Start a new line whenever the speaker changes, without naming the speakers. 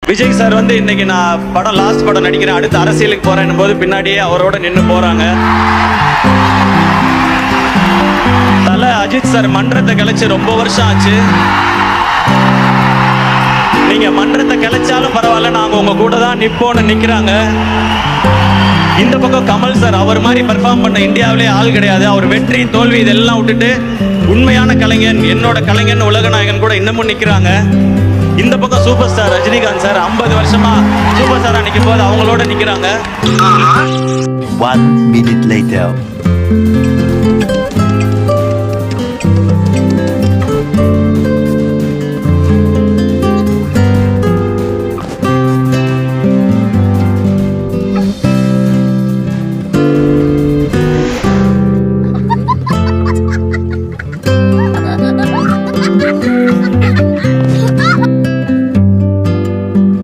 Vijay sir வந்து இன்னைக்கு நான் லாஸ்ட் படம் நடிக்கிறேன், அடுத்து அரசியலுக்கு போறேன் போது பின்னாடியே அவரோட நின்று போறாங்க. தல அஜித் சார் மன்றத்தை கலைச்சு ரொம்ப வருஷம் ஆச்சு. நீங்க மன்றத்தை கலைச்சாலும் பரவாயில்ல, நாங்க உங்க கூட தான் நிப்போன்னு நிக்கிறாங்க. இந்த பக்கம் கமல் சார், அவர் மாதிரி பெர்ஃபார்ம் பண்ண இந்தியாவிலே ஆள் கிடையாது. அவர் வெற்றி தோல்வி இதெல்லாம் விட்டுட்டு உண்மையான கலைஞன், என்னோட கலைஞன், உலக நாயகன் கூட இன்னமும் நிக்கிறாங்க. இந்த பக்கம் சூப்பர் ஸ்டார் ரஜினிகாந்த் சார் 50 வருஷமா சூப்பர் ஸ்டாரா நிக்கும் போது அவங்களோட நிக்கிறாங்க.
1 minute later.